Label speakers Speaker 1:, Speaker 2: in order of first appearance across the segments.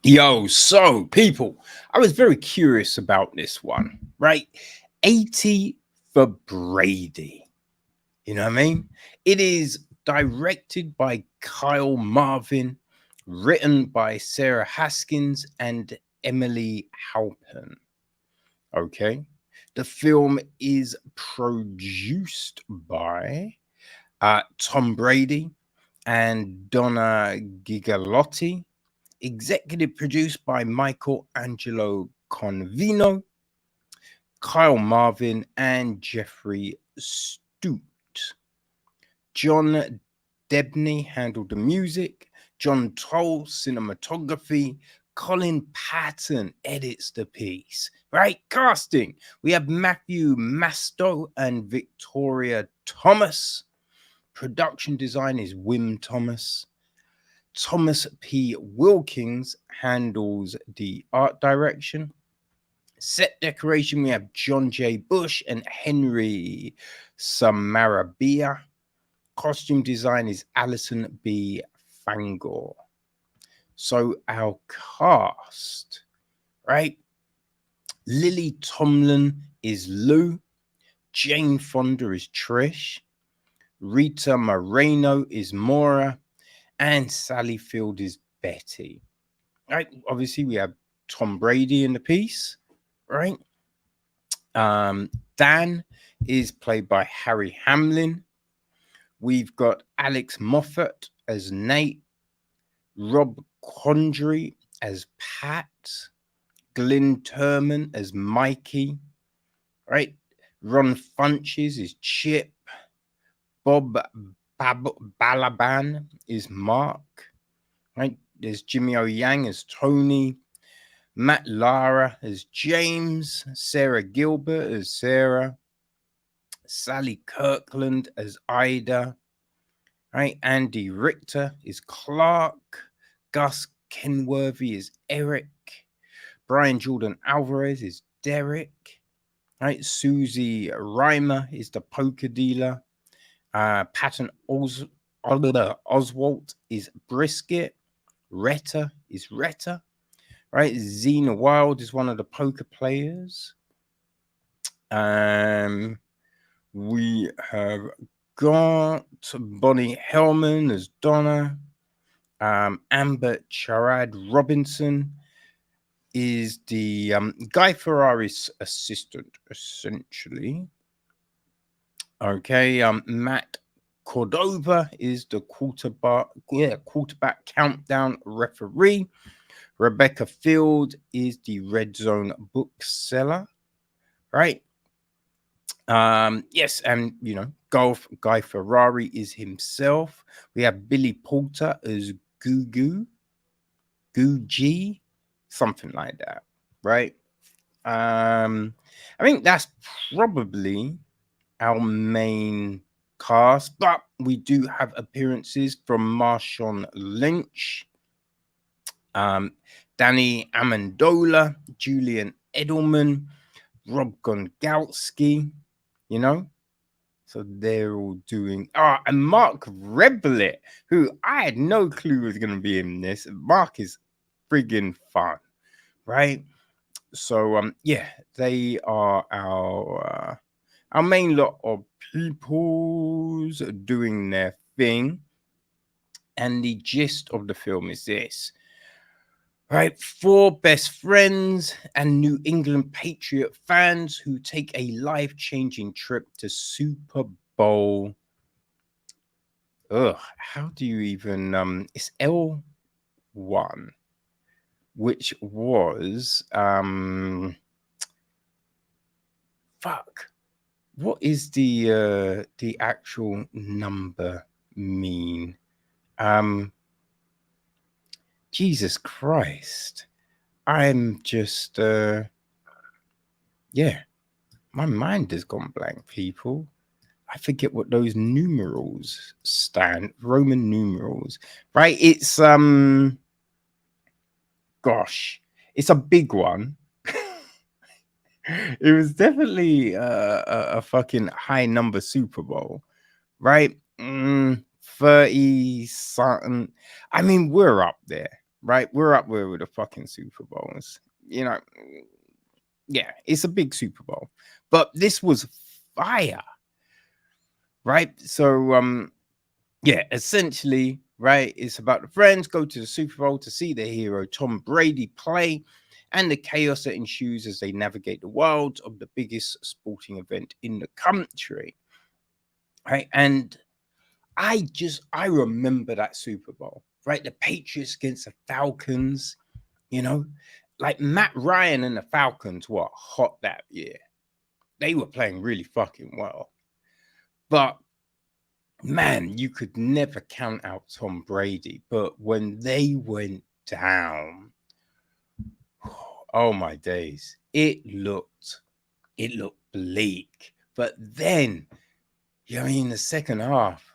Speaker 1: Yo, so people, I was very curious about this one, right? 80 for Brady. You know what I mean? It is directed by Kyle Marvin, written by Sarah Haskins and Emily Halpern. Okay. The film is produced by Tom Brady and Donna Gigalotti, executive produced by Michael Angelo Convino, Kyle Marvin, and Jeffrey Stute. John Debney handled the music, John Toll cinematography, Colin Patton edits the piece. Right? Casting. We have Matthew Masto and Victoria Thomas. Production design is Wim Thomas. Thomas P. Wilkins handles the art direction. Set decoration, we have John J. Bush and Henry Samarabia. Costume design is Alison B. Fangor. So our cast, right? Lily Tomlin is Lou. Jane Fonda is Trish. Rita Moreno is Maura. And Sally Field is Betty. Right? Obviously, we have Tom Brady in the piece, right? Dan is played by Harry Hamlin. We've got Alex Moffat as Nate, Rob Condry as Pat, Glyn Turman as Mikey, right? Ron Funches is Chip, Bob Balaban is Mark, right? There's Jimmy O Yang as Tony, Matt Lara as James, Sarah Gilbert as Sarah, Sally Kirkland as Ida, right? Andy Richter is Clark, Gus Kenworthy is Eric, Brian Jordan Alvarez is Derek, right? Susie Reimer is the poker dealer, Patton Oswalt is Brisket, Retta is Retta, right? Xena Wild is one of the poker players. We have got Bonnie Hellman as Donna. Amber Charad Robinson is the Guy Ferrari's assistant, essentially. Okay, Matt Cordova is the quarterback countdown referee. Rebecca Field is the Red Zone bookseller, right? Yes, and Guy Ferrari is himself. We have Billy Porter as Gugu, something like that, right? I think that's probably our main cast, but we do have appearances from Marshawn Lynch, Danny Amendola, Julian Edelman, Rob Gongalski, so they're all doing. And Mark Reblet, who I had no clue was going to be in this. Mark is friggin' fun, right? So yeah, they are our main lot of peoples doing their thing. And the gist of the film is this. Right, 4 best friends and New England Patriot fans who take a life-changing trip to Super Bowl. How do you even it's L1, which was what is the actual number mean? Jesus Christ. I'm just yeah, my mind has gone blank, people. I forget what those numerals stand, Roman numerals, right? It's gosh, it's a big one. It was definitely a fucking high number Super Bowl, right? 30 something. I mean, we're up there, right? We're up there with the fucking Super Bowls. You know, yeah, it's a big Super Bowl. But this was fire, right? So yeah, essentially, right, it's about the friends go to the Super Bowl to see their hero Tom Brady play and the chaos that ensues as they navigate the world of the biggest sporting event in the country. Right. And I remember that Super Bowl, right? The Patriots against the Falcons, you know, like Matt Ryan and the Falcons were hot that year. They were playing really fucking well. But man, you could never count out Tom Brady. But when they went down, oh my days, it looked bleak. But then, you know, in the second half,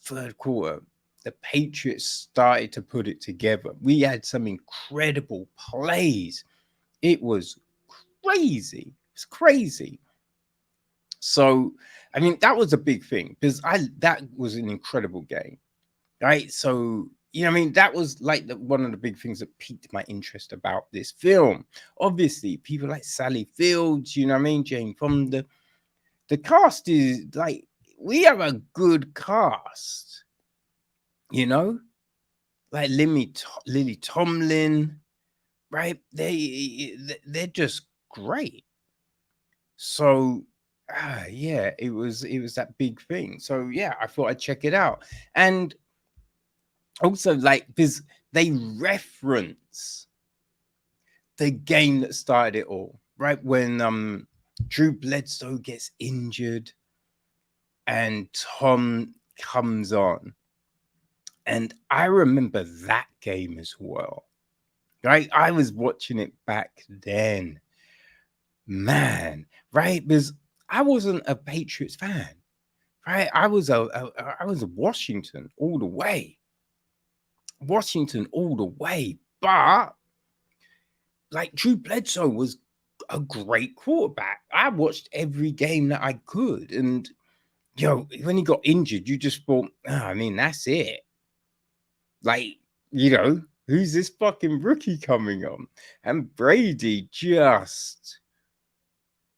Speaker 1: third quarter, the Patriots started to put it together. We had some incredible plays. It was crazy. It's crazy. So, I mean, that was a big thing because that was an incredible game, right? So, you know, I mean, that was like one of the big things that piqued my interest about this film. Obviously, people like Sally Fields, you know what I mean, Jane Fonda. The cast is like we have a good cast, you know, like Lily Tomlin, right? They're just great. So yeah, it was that big thing. So yeah, I thought I'd check it out. And also like because they reference the game that started it all, right? When Drew Bledsoe gets injured and Tom comes on. And I remember that game as well. Right? I was watching it back then. Man, right? Because I wasn't a Patriots fan. Right? I was a Washington all the way. Washington all the way. But like Drew Bledsoe was a great quarterback. I watched every game that I could. And when he got injured, you just thought, I mean, that's it. Like, who's this fucking rookie coming on? And Brady just,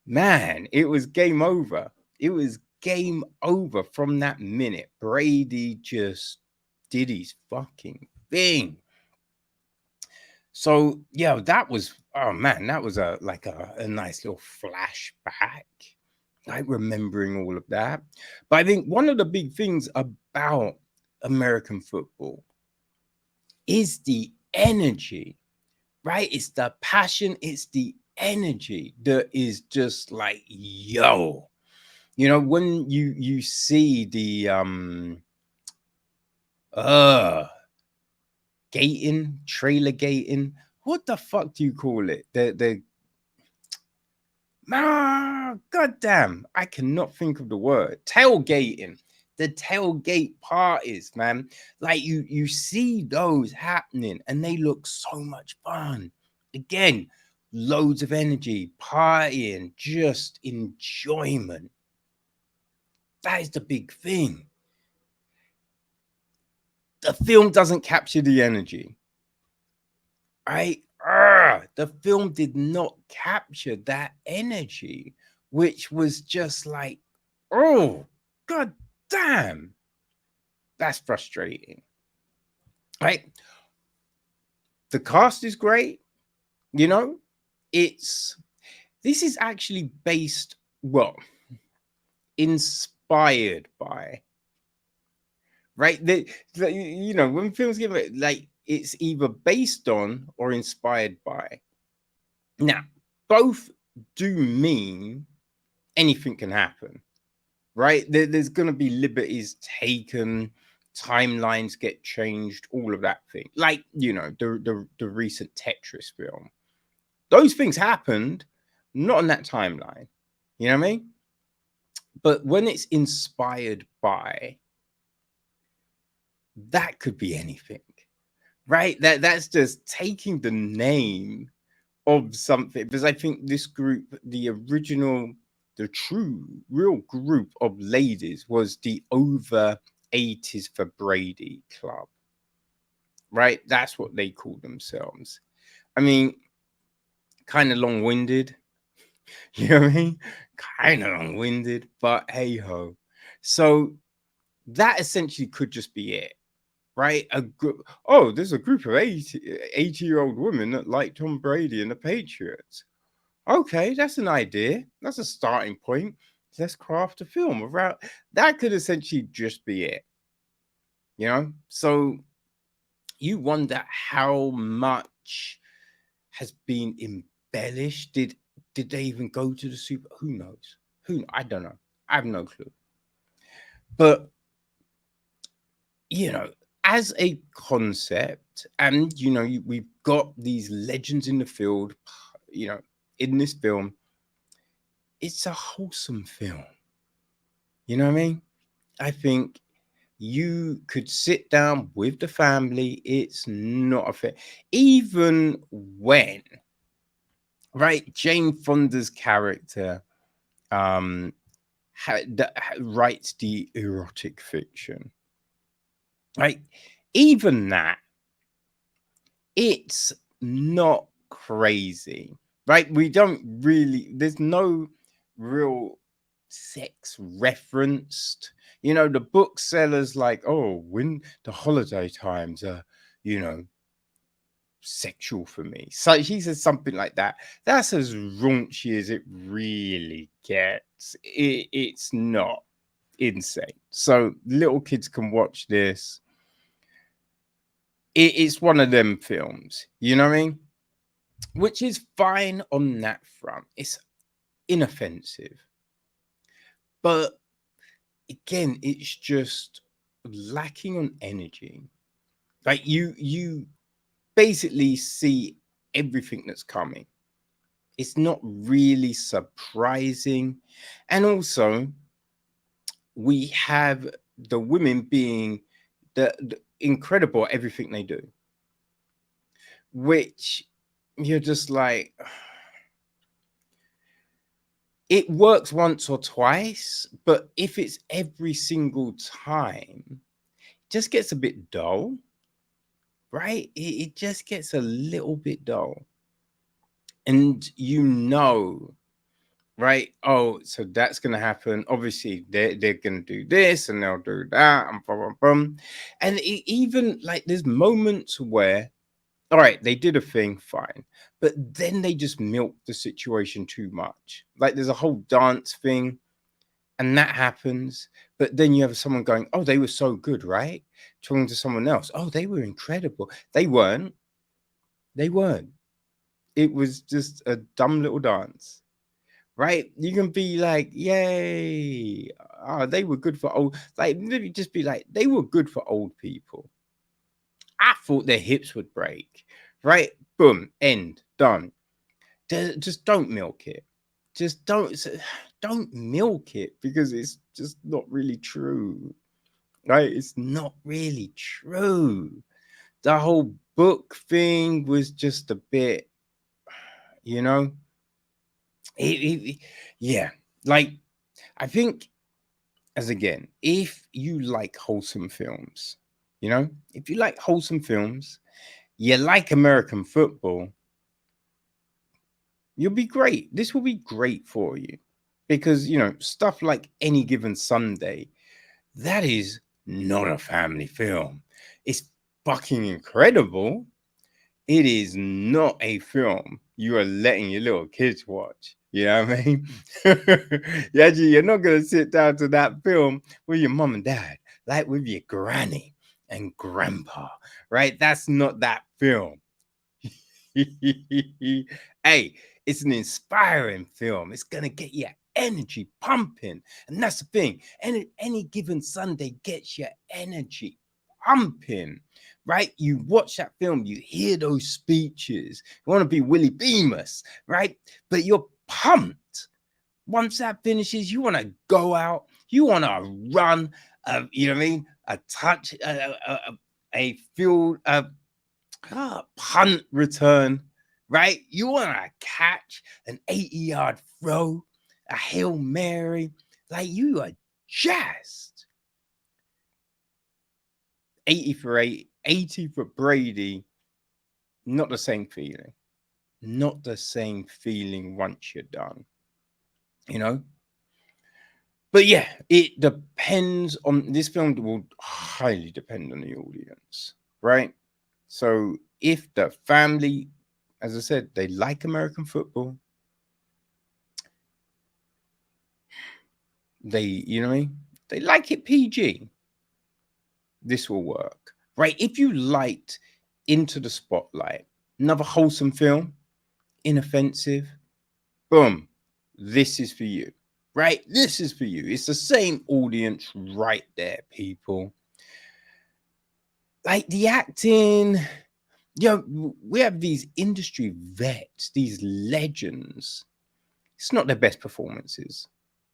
Speaker 1: man, it was game over. It was game over from that minute. Brady just did his fucking thing. So, yeah, that was, oh man, that was a nice little flashback. Like remembering all of that. But I think one of the big things about American football is the energy, right? It's the passion, it's the energy that is just like, yo. When you see the uh trailer gating, what the fuck do you call it? The goddamn, I cannot think of the word. Tailgating. The tailgate parties, man. Like you see those happening and they look so much fun. Again, loads of energy, partying, just enjoyment. That is the big thing. The film doesn't capture the energy. Right? The film did not capture that energy, which was just like, oh, god damn. That's frustrating. Right? The cast is great. This is actually based, well, inspired by, right? When films give it, like, it's either based on or inspired by. Now, both do mean anything can happen, right? There's going to be liberties taken, timelines get changed, all of that thing. Like, the recent Tetris film. Those things happened, not on that timeline. You know what I mean? But when it's inspired by, that could be anything, right? That's just taking the name of something. Because I think this group, the true, real group of ladies was the Over 80s for Brady Club, right? That's what they call themselves. I mean, kind of long-winded, you know what I mean? Kind of long-winded, but hey ho. So that essentially could just be it, right? There's a group of 80-year-old women that like Tom Brady and the Patriots. Okay, that's an idea. That's a starting point. Let's craft a film around that. Could essentially just be it, you know? So you wonder how much has been embellished. Did they even go to the Super? Who knows? I don't know. I have no clue. But you know, as a concept, and we've got these legends in the field, you know, in this film, it's a wholesome film. You know what I mean? I think you could sit down with the family. It's not a fair, even when, right, Jane Fonda's character writes the erotic fiction, right? Even that, it's not crazy, right? We don't really, there's no real sex referenced. The booksellers like, oh, when the holiday times are, you know, sexual for me. So he says something like that. That's as raunchy as it really gets. It's not insane. So little kids can watch this. It's one of them films, you know what I mean? Which is fine on that front. It's inoffensive. But again, it's just lacking on energy. Like you basically see everything that's coming. It's not really surprising. And also, we have the women being the incredible at everything they do, which you're just like, it works once or twice, but if it's every single time, it just gets a bit dull, right? It just gets a little bit dull. And right? Oh, so that's gonna happen. Obviously, they're gonna do this and they'll do that, and blah, blah, blah. And even like there's moments where, all right, they did a thing, fine, but then they just milk the situation too much. Like there's a whole dance thing, and that happens, but then you have someone going, "Oh, they were so good, right?" Talking to someone else, "Oh, they were incredible." They weren't. They weren't. It was just a dumb little dance. Right? You can be like, yay. Oh, they were good for old. Like, maybe just be like, they were good for old people. I thought their hips would break. Right? Boom. End. Done. Just don't milk it. Just don't milk it because it's just not really true. Right? It's not really true. The whole book thing was just a bit, you know, yeah. Like, I think as again, if you like wholesome films, if you like wholesome films, you like American football, you'll be great. This will be great for you because, stuff like Any Given Sunday, that is not a family film. It's fucking incredible. It is not a film you are letting your little kids watch. You know what I mean? You're not going to sit down to that film with your mom and dad, like with your granny and grandpa, right? That's not that film. Hey, it's an inspiring film. It's going to get your energy pumping. And that's the thing. Any given Sunday gets your energy pumping, right? You watch that film, you hear those speeches. You want to be Willie Beamus, right? But you're pumped. Once that finishes, you want to go out, you want to run, you know what I mean? A touch, a field, punt return, right? You want to catch an 80-yard throw, a Hail Mary, like you are jazzed. 80 for 8 80 for Brady, not the same feeling. Not the same feeling once you're done, you know? But yeah, it depends on, this film will highly depend on the audience, right? So if the family, as I said, they like American football, you know what I mean? They like it PG, this will work, right? If you liked Into the Spotlight, another wholesome film, inoffensive, boom, this is for you, right? This is for you. It's the same audience right there, people. Like the acting, we have these industry vets, these legends. It's not their best performances,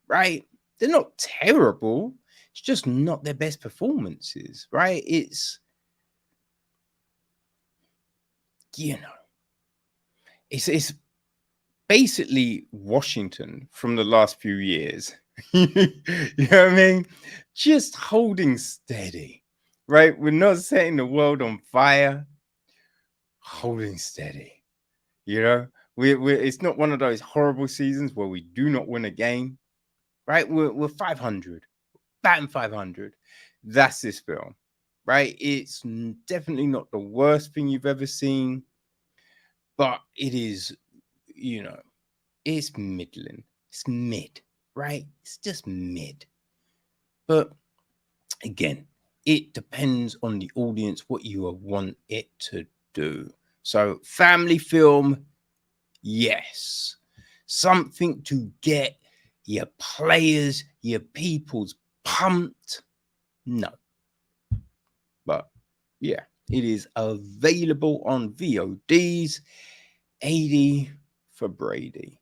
Speaker 1: right? They're not terrible. It's just not their best performances, right? It's, it's basically Washington from the last few years. You know what I mean? Just holding steady, right? We're not setting the world on fire, holding steady. You know, it's not one of those horrible seasons where we do not win a game, right? We're 500, batting 500. That's this film, right? It's definitely not the worst thing you've ever seen, but it is, it's middling. It's mid, right? It's just mid. But again, it depends on the audience, what you want it to do. So, family film, yes. Something to get your players, your peoples pumped, no. But yeah, it is available on VODs. 80 for Brady.